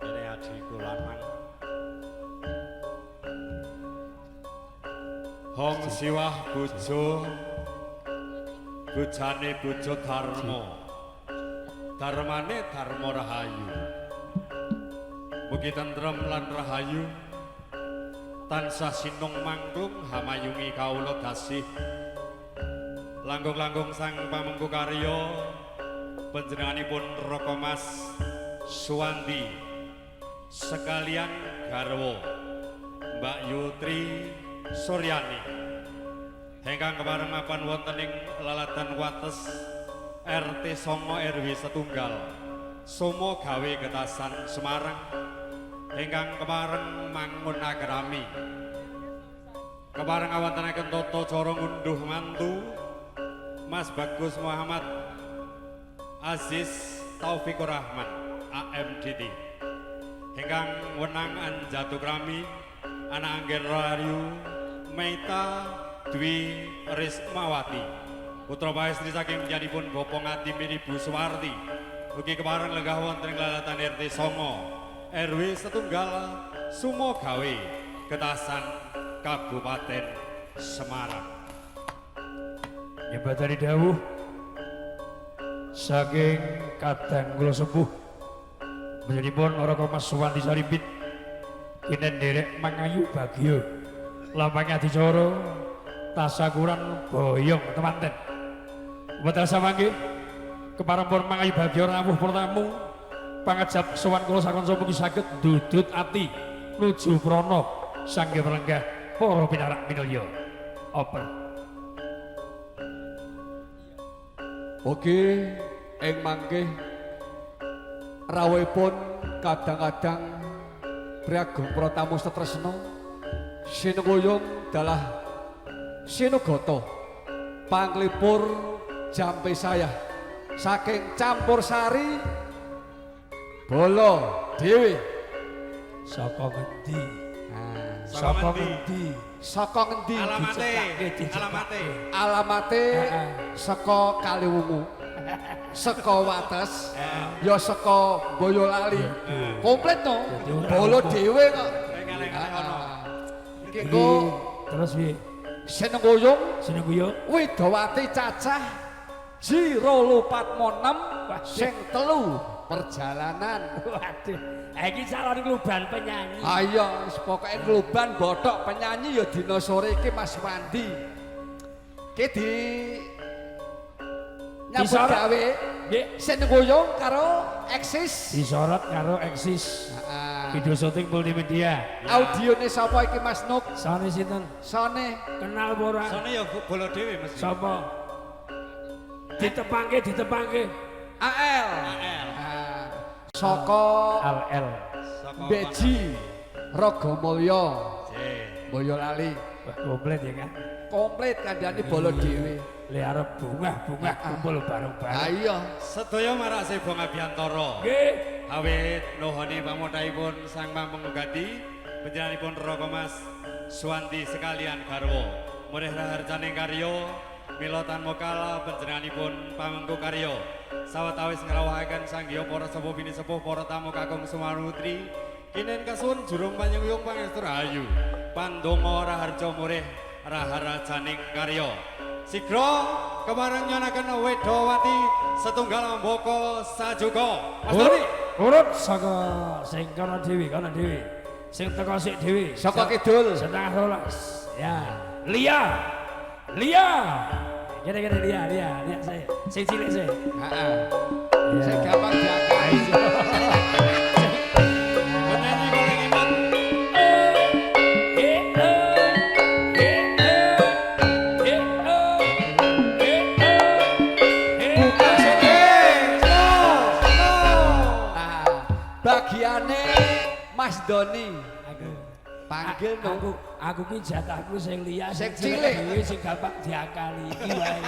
Ini adikku lanang. Hong siwah bojo bojane bojo Dharma. Dharmane Dharma Rahayu. Mugi tentrem lan rahayu tansah sinung mangklung hamayungi kawula dasih. Langkung-langkung sang pamengku karya panjenenganipun Raka Mas Suwandi sekalian garwa Mbak Yutri Suryani ingkang kepareng mapan wonten ing lalatan Wates RT 9 RW 1 Somo Gawe Getasan Semarang ingkang kepareng mangun agrami kepareng awontenaken tata cara ngunduh mantu Mas Bagus Muhammad Aziz Taufikur Rahman AMDT ingkang wenang anjatu krami anak anggen Rahayu Meita Dwi Rismawati putra paestri saking panjenenganipun Bapak Ngatimin Ibu Suwarti ugi kepareng lenggah wonten ing lalatan RT 9 RW 1 Sumo Gawe Getasan Kabupaten Semarang. Nyebadani dawuh saking kadang kula sepuh panjenenganipun Raka Mas Suwandi Saripit kinen nderek mangayu bagya lampahing adicara tasakuran boyong temanten. Umat samangke kepareng pun mangayu bagya rawuh pertamu pangajap sowan kula sakonca mugi saged ndudut ati nuju prana sangge pelenggah para pinarak minulya. Oper. Oke, ing mangke rawuhipun kadang-kadang Priagung Pratamu Setresna sinenguyung dalah Sinugata panglipur jampe saya saking campur sari Bolo Dewi Saka ngendi? Saka saka ngendi Alamate. alamate saka Kaliwungu saka Wates ya saka Boyolali komplit no Bolo Dewi kok iki Terus piye? Sinenguyung Sinengguya Widawati cacah Jiro Lupatmonem sing telu perjalanan. Waduh, iki calon kluban penyanyi. Ayo, pokoke kluban bothok penyanyi ya dina sore iki Mas Wandi. Ki di nyambut gawe nggih Sinenguyung karo Eksis. Disorot karo Eksis. Video syuting multimedia. Audione sapa iki Mas Nuk? Sone sinten? Sone Kenal apa ora? Sone ya Bolo Dewi mesti. Sapa? Ditepangke. AL. AL. Saka LL. Beji Ragomulya Nggih. Boyolali. Wah, komplit ya kan? Komplit kandhane Bolo Dewi. Le arep bungah kumpul bareng-bareng. Ayo. Sedaya marase Bong Abiantara. Nggih. Awit nuhuni pamodhaipun Sang Pamungkadi panjenenganipun Raka Mas Suwandi sekalian garwa. Murih raharjaning karya milotan mokal panjenenganipun pamengku karya. Sawetawis ngrawuhaken sanggiya para sepuh bini sepuh para tamu kakung sumanutri kinen kasuwun jurung panyenguyung pangestu rahayu. Pandonga raharja murih raharjaning karya. Sigra kemareng nyonaken Widawati setunggal mbaka sajuga. Mas Doni. Urut saka sing kana dhewe. Sing teko sik dhewe. Saka kidul. Setengah 12. Ya. Lia. Gede Lia sing cilik sih. Heeh. Sing gampang diakali. Penyanyi paling hebat. Bagiane Mas Doni. Panggil no. Aku ki jatahku sing Lia Sing cilik dhewe sing gampang diakali iki wae.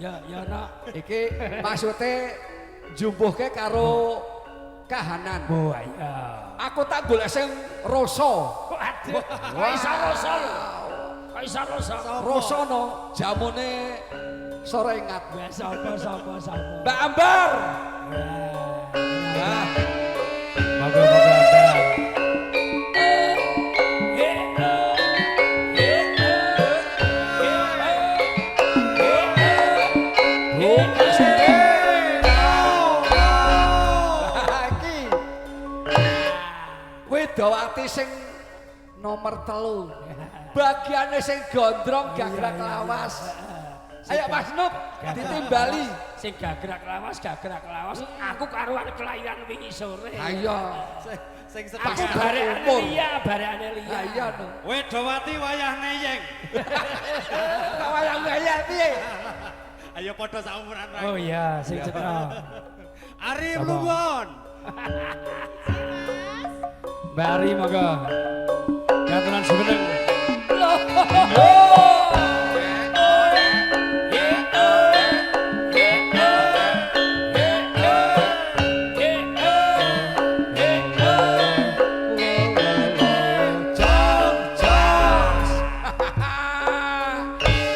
Ya nak. Iki maksude jumbuhke karo kahanan. Oh iya. Aku tak golek sing rasa. Waduh. Kok iso rasa? Rasa no jamune Sorengat. Mbak sapa. Mbak Ambar. Nah. Moga-moga Ambar. Widawati sing nomor 3. Bagiane sing gondrong gagrak lawas. Ayo Mas Nup ditimbali. Sing gagrak lawas. Aku karuan kelahiran wingi sore. Ayo. Sing Aku setengah. bareane liya. Ayo no. Widawati wayah neyeng. Wayang gaya piye? Ayo padha saumuran wae. Oh iya, sing cetha. Ari Sama. Mlungun. Mbak Ari moga. Gaturan sebeneng.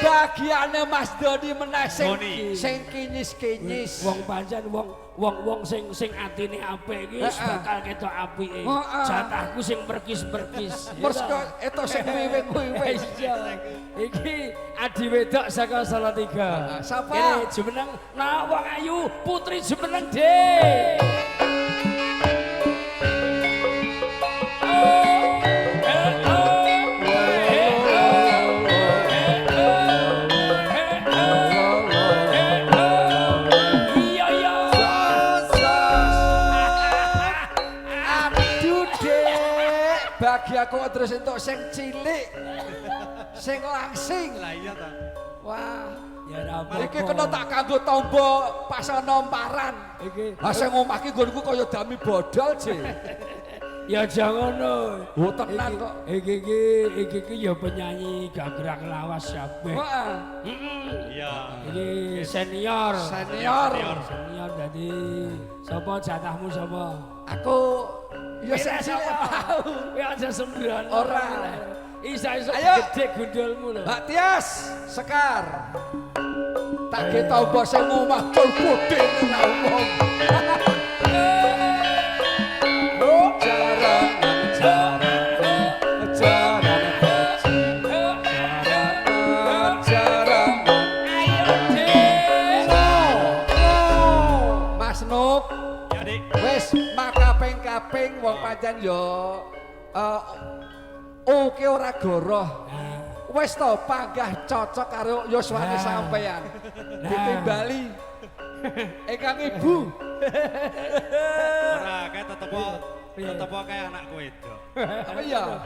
Bagiane Mas Doni meneh Doni. sing kinyis-kinyis. Wong pancen wong sing atine apik iki wis bakal ketok apike. Jatahku sing perkis-perkis. Mergo eto sing wiwing-wiwing. Iya. Iki adi wedok saka Salatiga. Sapa? Kene jumeneng Nawang Ayu Putri Jumeneng Dik. Bagi aku terus entuk sing cilik. Sing langsing. Lah iya ta. Wah, Ya ora apa-apa. iki kena tak kanggo tombo pasana paran. Iki. Ha sing omah iki nggonku kaya dami bodol, Je. Ya jangan ngono. Oh, tenan kok. Iki ya penyanyi gagrak lawas sampe. Heeh. Iya. Iki senior. Senior. Senior dadi sapa jatahmu sapa? Aku ya sing Wis cilik apa? tau. Kowe aja sembrono. Ora. Isa-isa Ayo. gede gundulmu lho. Mbak Tias, Sekar. Tak ge tombo sing omah cul bodhe ora umum. Oh, jarang. Ayo Dik. Mas Nup, Ya Dik. wis makaping-kaping wong pancen yo oke ora goroh. Wis to panggah cocok karo yuswane Nah. sampean. Nah. Ditimbali. Ingkang Ibu. Ora kae tetep kae anakku itu. Apa ya?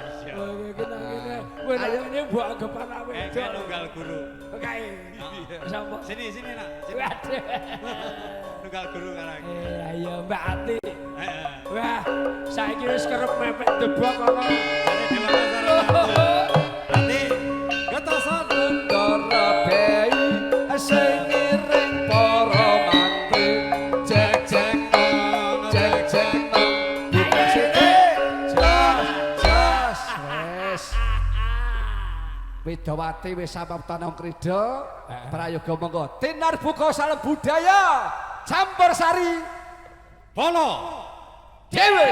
Kene. Kowe ini mbok anggapan awake. Kae nunggal guru. Kae. Sapa? Sini nak. Sini. Waduh. Nunggal guru karang. Ayo Mbak Ati. Heeh. Wah, saiki wis kerep mepet debok kono. Jare Dewa Kasar. Nanti getosan. Ndara bei sing ngiring para mantri. Jek jek nong, jek jek nong. Bukan sini. Jas. Wes. Widawati wis samapta nang krida. Prayoga monggo. Tinar buka salam budaya. Campur sari. Polo. Dewe.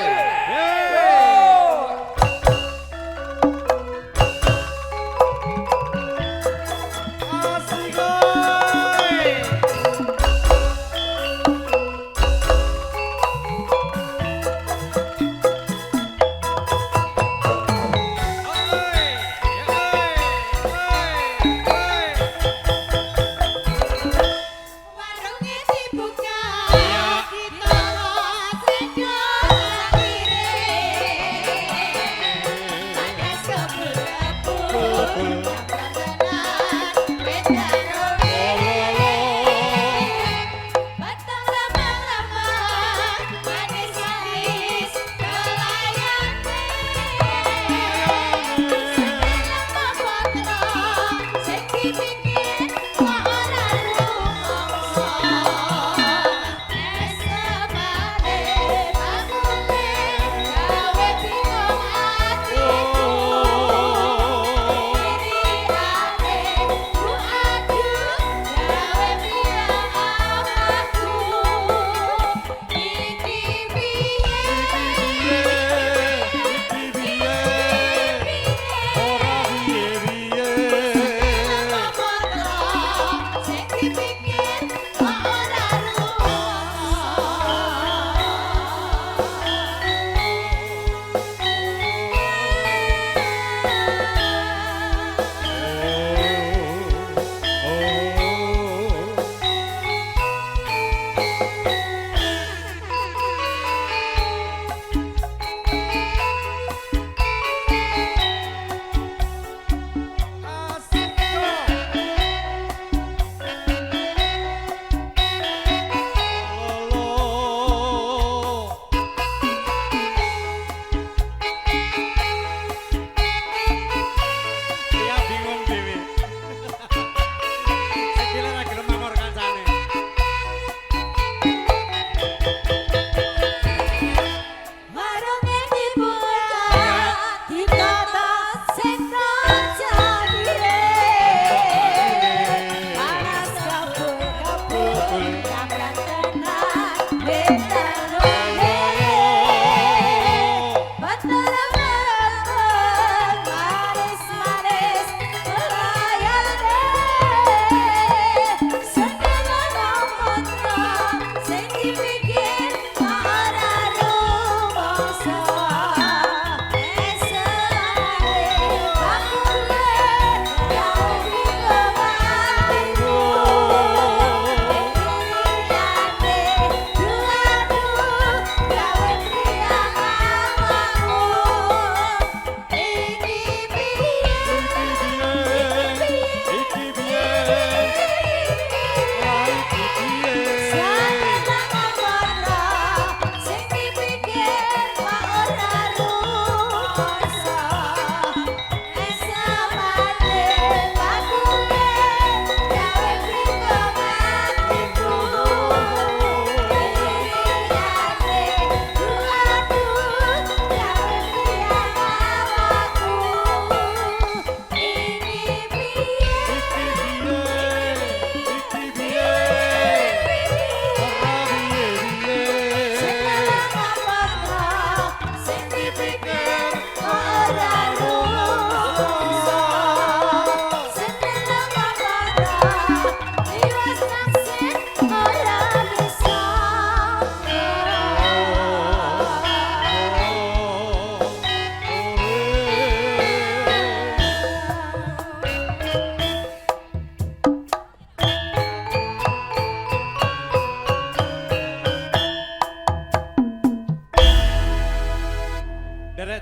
Asik oi. Warungnya dibuka, Iya. ditolong sedot sendiri.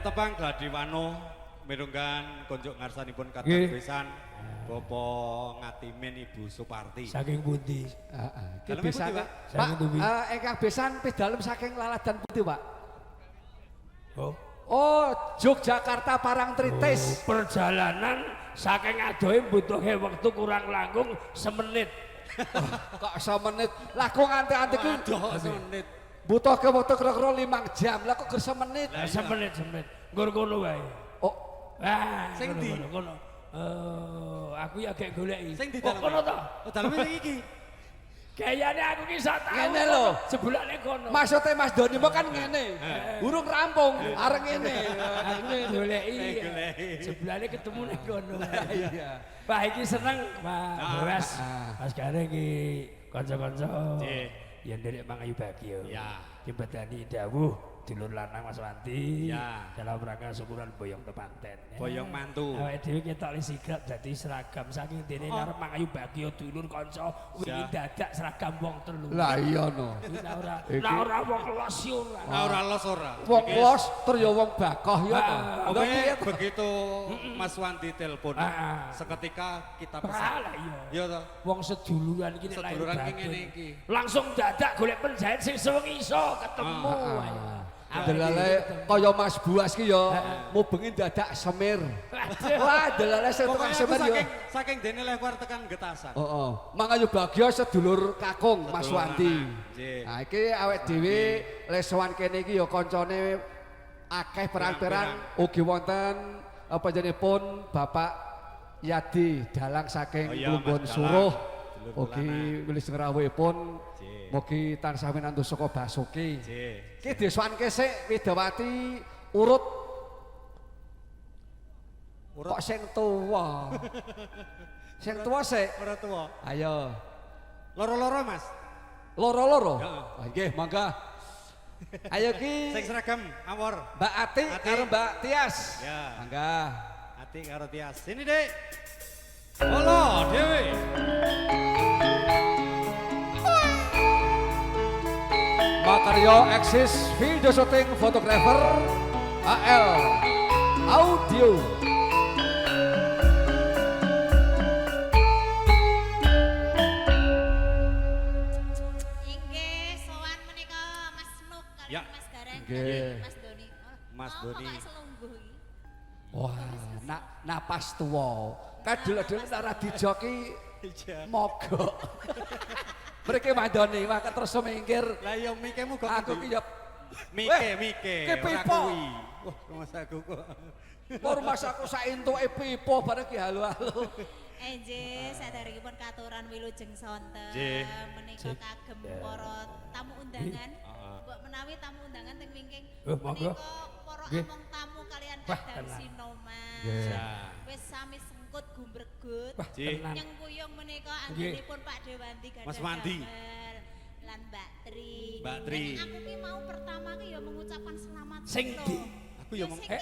tepang Gladiwano mirunggan konjuk ngarsanipun kathah Nggih. besan Bapak Ngatimin Ibu Suparti. Saking pundi? Ki Daleme besan, pundi, Pak? Pak. Saking pundi? Ingkang besan pidalem saking Laladan Putih, Pak. Oh. Oh, Yogyakarta Parangtritis. Perjalanan saking adohe butuhe wektu kurang langkung semenit. Kok semenit? Lah kok nganti-nganti ku Aduh, semenit. butuh ke waktu kira-kira 5 jam. Lah kok ger semenit? Lah, iya. Semenit. Nggur kono wae. Oh, Ah, Sing ndi? kono. Aku ya gek goleki. Sing di Oh, dalem. kono to. Oh, daleme sing iki. Gayane aku ki sak tahu. Ngene lho. Sebulane kono. maksudnya Mas Doni mau kan ngene. Urung rampung, areng ngene. Aku goleki. goleki. Sebulane ketemu ning kono. Iya. Pak iki seneng, Pak Boas. ah. Mas Gare iki kanca-kanca. Nggih. Ya nderek mangayu bagyo. Ya. Jembadani dawuh dulur lanang Mas Wanti. Ya. Dalam rangka syukuran boyong tepanten. Boyong mantu. Awake dhewe ketok li sigrap dadi seragam saking dene arep mangayu bagyo dulur kanca wingi Ya. dadak seragam wong telu. Lah iya no. Nah ora wong kelas yo ora. Nah, ora los ora. Wong Iki los tur ya wong bakoh ya to. Ah, Lho, Oke, piye to? begitu Mas Wanti telepon, seketika kita pesan. Lah iya. Iya toh. Wong seduluran iki nek lahir Seduluran ki batin. ngene iki. Langsung dadak golek penjahit sing sewengi iso ketemu. Ayo. Delale kaya Mas Buas ki ya mubengi dadak semir. Wah, delale sing tukang Pokoknya aku semir ya. saking dene lewat tekan getasan. Heeh. Mangayu bagya sedulur kakung Mas Sedulur Wanti. lanang, nggih. Nah iki awake dhewe lesowan kene iki ya kancane akeh perang-perang ugi wonten apa jenengipun Bapak Yadi dalang saking Oh iya, Klumbon Mas Dalang. Suruh. Dulur Ugi lanang. wilis ngrawuhipun Nggih. mugi tansah winantu saka Basuki. Nggih. Ki desowanke sik Widawati urut Urut kok sing tuwa. Sing tuwa sik. ora tuwa. Ayo. Loro-loro, Mas. Loro-loro. Heeh. Ah, nggih, mangga. Ayo ki Sing seragam awor. Mbak Ati Ati. karo Mbak Tias. Ya. Mangga. Ati karo Tias. Sini, Dek. Halo, Dewi. Makarya eksis video shooting fotografer AL Audio. Inggih, sowan menika Mas Nuk kali Ya. Mas Gareng Nggih. kali Mas Doni. Mas Oh, Doni. pokoke selungguh iki. Wah, napas tuwa. Kadul-adul ora dijoki mogok. Mereka madoni, maka terus minggir. Lah ya mikemu kok Aku ki ya Mike, Ki ora pipo. kuwi. Wah, mas aku kok. Ormas aku sak entuke pipo bareng ki halo-halo. Nggih, saderengipun katuran wilujeng sonten. Nggih. Menika kagem para tamu undangan. Mbok menawi tamu undangan teng wingking. Oh, monggo. Menika para Nggih. among tamu kalian Wah, kadang tenang. sinoman. Ya. Wis sami sengkut gumbregut. Nggih. Tenang. Nyengkuyung menika Nggih. anggenipun Pak Dewanti gadah Mas Wandi. damel lan Mbak Tri. Mbak Tri. Dan aku ki mau pertama ki ya mengucapkan selamat Sing lho. di. Aku ya mong Iki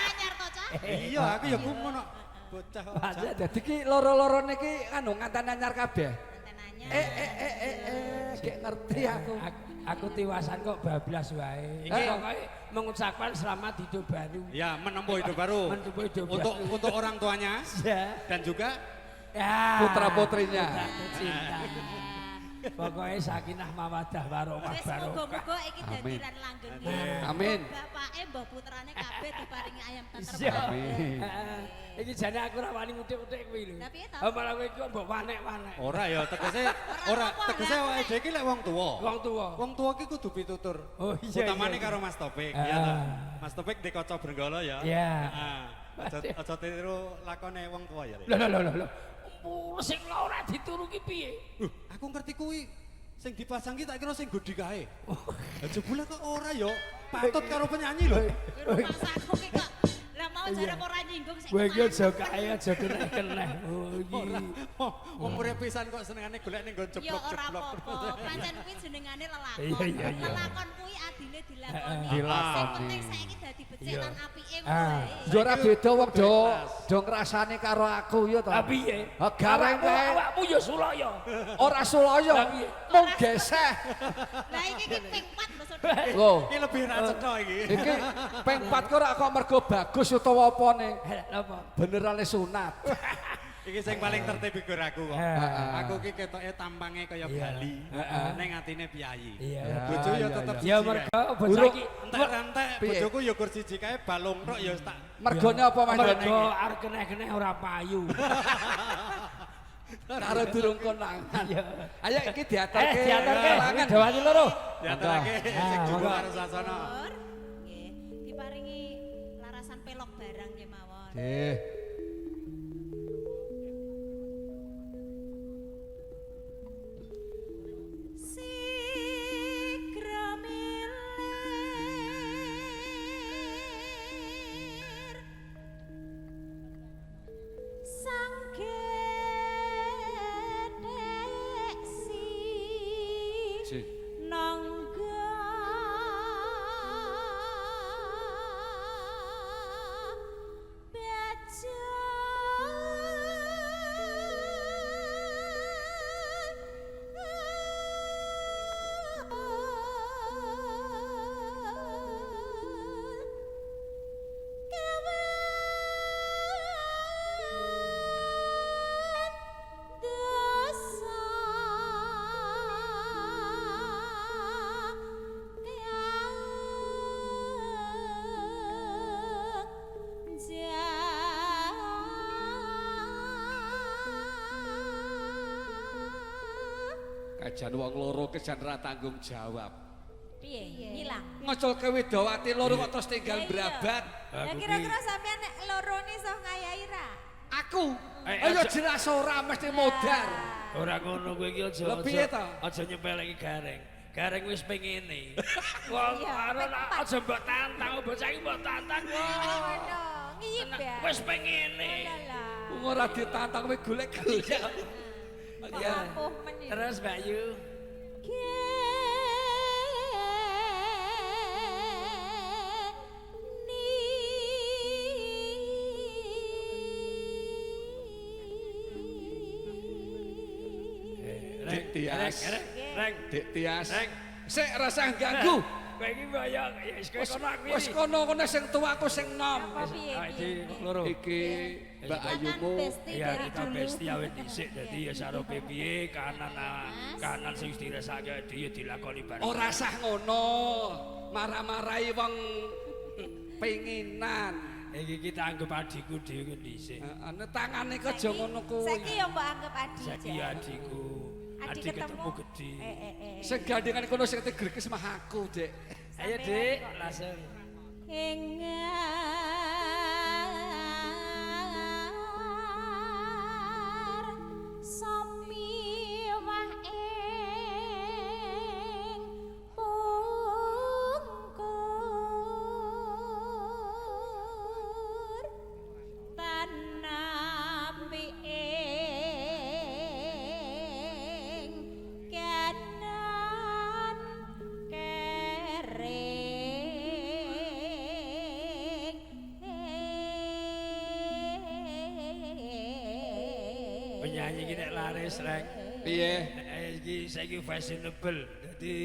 anyar to, Cak? Iya, aku ya kumono. Bocah. Aja dadi ki loro-lorone ki anu nganten anyar kabeh. Manten anyar. Gek ngerti aku. Aku tiwasan kok bablas wae. Iki pokoke mengucapkan selamat hidup baru. Ya, menempuh hidup baru. Menempuh hidup Untuk orang tuanya Ya. dan juga Ya. Putra-putrinya. Putraku cinta. Pokoknya sakinah mawadah warahmah Wis barokah. muga-muga iki dadi Amin. lan langgeng. Amin. Bapake mbah putrane kabeh diparingi ayam Iya. teterbang. Amin. Iki jane aku ora wani mutik-mutik kuwi lho. Lah piye to? Oh, malah kowe iki kok mbok wanek-wanek. ora ya tegese tegese awake dhewe iki lek wong tuwa. Wong tuwa. Wong tuwa ki kudu pitutur. Oh, iya, Utamane iya. karo Mas Topik, Ah. ya ta. Mas Topik di kaca Brenggala ya. Iya. Heeh. Aja tiru lakone wong tuwa ya. Rek. Lho. Sing ora dituruki piye? Aku ngerti kuwi. Sing dipasang ki tak kira sing godi kae. Lah jebule kok ora ya. Patut karo penyanyi lho. Masakku ki kok lah mau jare ora nyinggung sik. Kowe iki aja kae aja keneh-keneh. Oh Ora. iki. Wong urip pisan kok senengane golek ning nggon Ya ora jeblok-jeblok. apa-apa. Pancen kuwi jenengane lelakon. Iya. Lelakon kuwi adile dilakoni. Dilakoni. Sing penting saiki dadi becik Iya. lan apike Ah. wae. Yo ora beda wong do ngrasani karo aku ya to. Lah piye? Gareng wae. Awakmu ya sulaya. Ora sulaya. Lah piye? Mung geseh. Lah iki ki ping 4 lho Saudara. Loh, Iki lebih ra cetha iki. iki ping 4 kok ora kok mergo bagus utawa apane? Napa? Benerane sunat. Iki sing paling tertib figur aku kok. Heeh. Aku ki ketoke tampangnya kaya Iya. Bali. Heeh. Ning atine piyayi. Iya. Bojo ya iya, tetep iya. siji. Ya kae. mergo bocah Uruk. iki Entek-entek Piye? bojoku ya kur siji kae balung tok ya tak Mergone apa mergo mandane? arep keneh-keneh ora payu. Karo durung konangan. Iya. Ayo iki diaturke. Diaturke kalangan. Dawani loro. diaturake sing Ah, jugo monggo. karo sasana. Nggih, diparingi larasan pelok barang kemawon. Nggih. Sigra milir sang gedek si nangga Kajan wong loro kejan ra tanggung jawab. piye ngilang. Ngocolke Widawati loro kok terus tinggal brabat. Lah kira-kira sampean nek loro ni iso ngayahi ra? Aku. Eh, Ayo aja- jelas ora mesti modar. Ora ngono kowe iki aja. Lah piye to? Aja nyepeleki Gareng. Gareng wis pengene. Wong Iya, ora ping aja mbok tantang, bocah iki mbok tantang. Ngono, ngiyip ya. Wis pengene. Lah. Wong ora ditantang kowe golek-golek. Ya. Ampuh menit. Terus Mbak Yu. Dik Tias. Reng. Dik Tias. Reng. Sik rasa ganggu. Kowe iki mbok ya wis kono aku. Wis kono sing tuaku sing nom. Apa piye Iki iki? loro. Iki Mbak Kita kan Ayumu. besti Iya dari kita dulu. besti awet dhisik dadi ya sarope piye kanan sing dirasake ya dilakoni bareng. Ora sah ngono. Marah-marahi wong penginan. Iki kita anggap adikku dhewe dhisik. Heeh, tangane aja ngono kuwi. Saiki ya mbok anggap adik. Saiki ya adikku. Adik ketemu gede. Sing gandhengan kono sing tegrekes mah aku, Dik. Ayo Dik, langsung. Engar samiwah ing pungkur tanampi ing kanan kering Penyanyi iki nek laris rek. Piye? Iki saiki fashionable. Dadi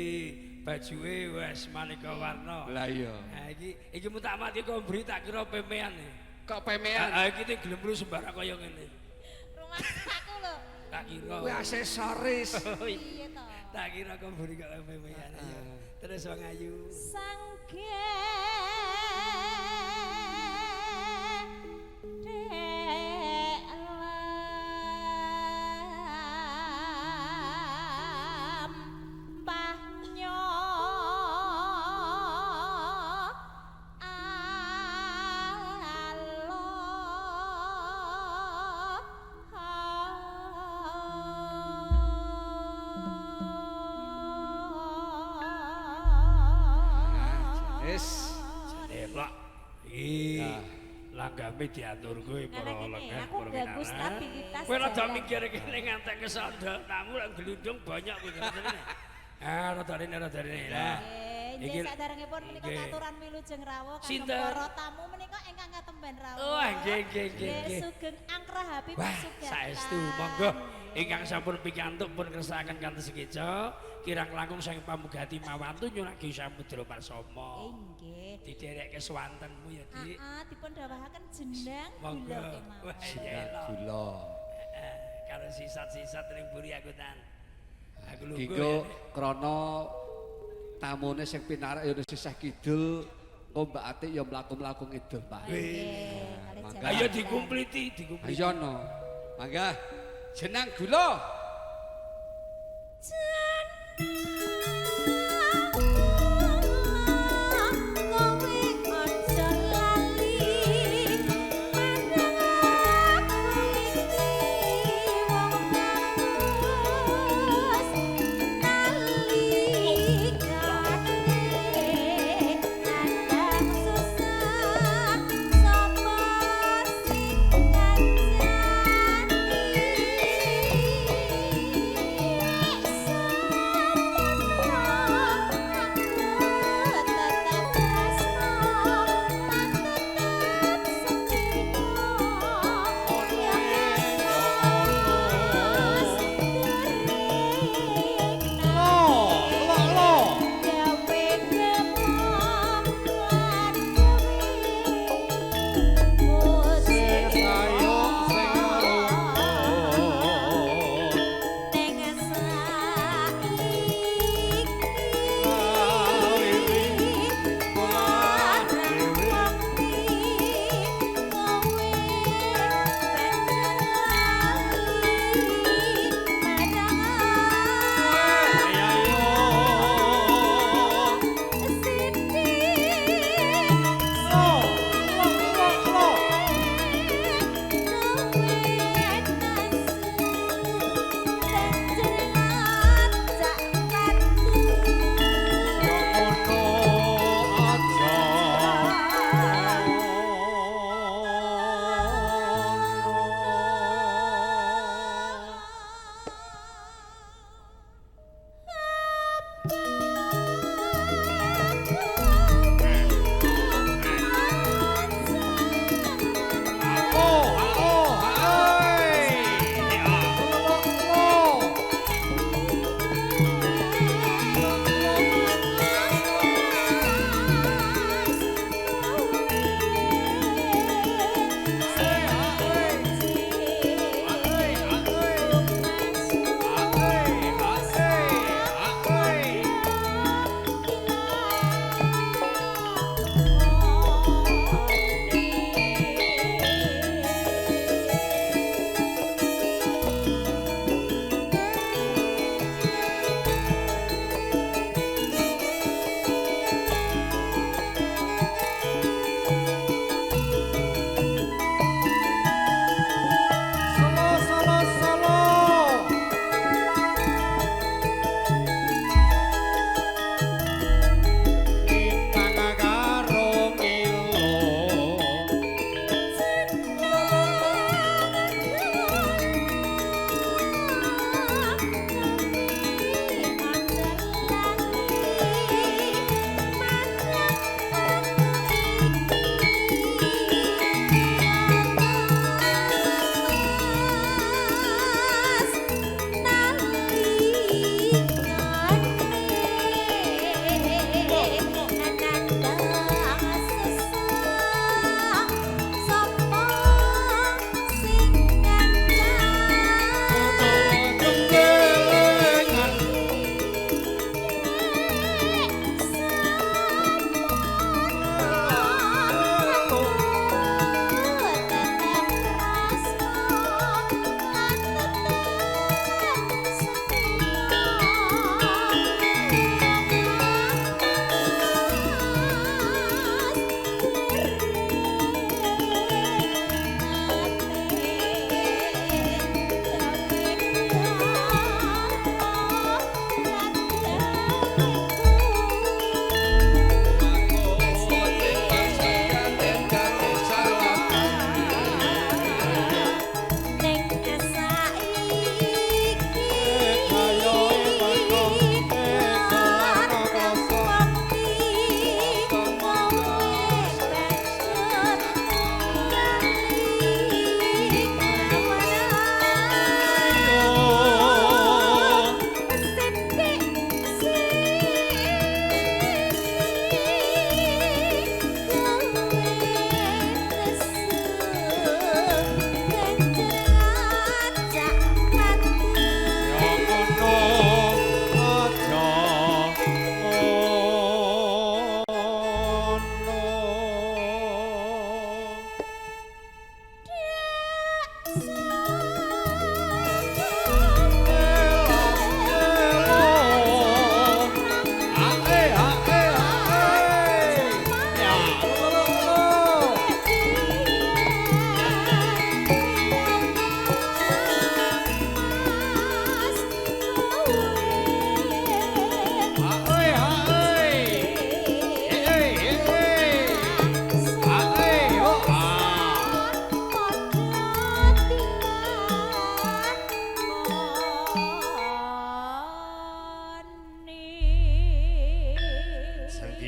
bajuke wis maneka warna. Lah iya. Nah iki mutak mati kombri tak kira pemean. Kok pemean? Iki te gelem lu sembarang kaya ngene. rumah aku lho. Tak kira. Kuwi aksesoris. Iya toh. Tak kira kombri kaya pemean. Terus wong ayu. Sangke delam pahnyo Wis. Elok. Iki langgame diatur kowe para Ngene, lengan aku ganggu stabilitas Kowe rada jalan. mikir kene ngantek kesandal, tamu lan gelundung banyak kowe ngene. Rada rene. Lah. Nggih, saderengipun menika Nggih. katuran milu jeng rawuh kagem Sinten? para tamu menika ingkang katemben rawuh. Wah, nggih. Nggih, Sugeng Angkrah Habib Wah, Sugatan. saestu monggo ingkang sampun pikantuk pun kersakaken kanthi sekeca kirang langkung sang pamugati mawantu nyunaki Samudra Parsama. Nggih. Diderekke swantenmu ya, Dik. Dipun dawahaken jeneng Monggo. gula kemawon. Wah, iya. Gula. Karo sisat-sisat ning mburi aku tan. Aku lungguh. Dinggo krana tamune sing pinarak ya sisih kidul, kok Mbak Atik ya mlaku-mlaku ngidul, Pak. Nggih, kalih Mangga. jeneng. Ayo dikumpliti. Ayo no. Mangga. Jeneng gula.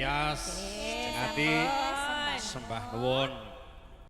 Nias, Jeng Ati, sembah nuwun.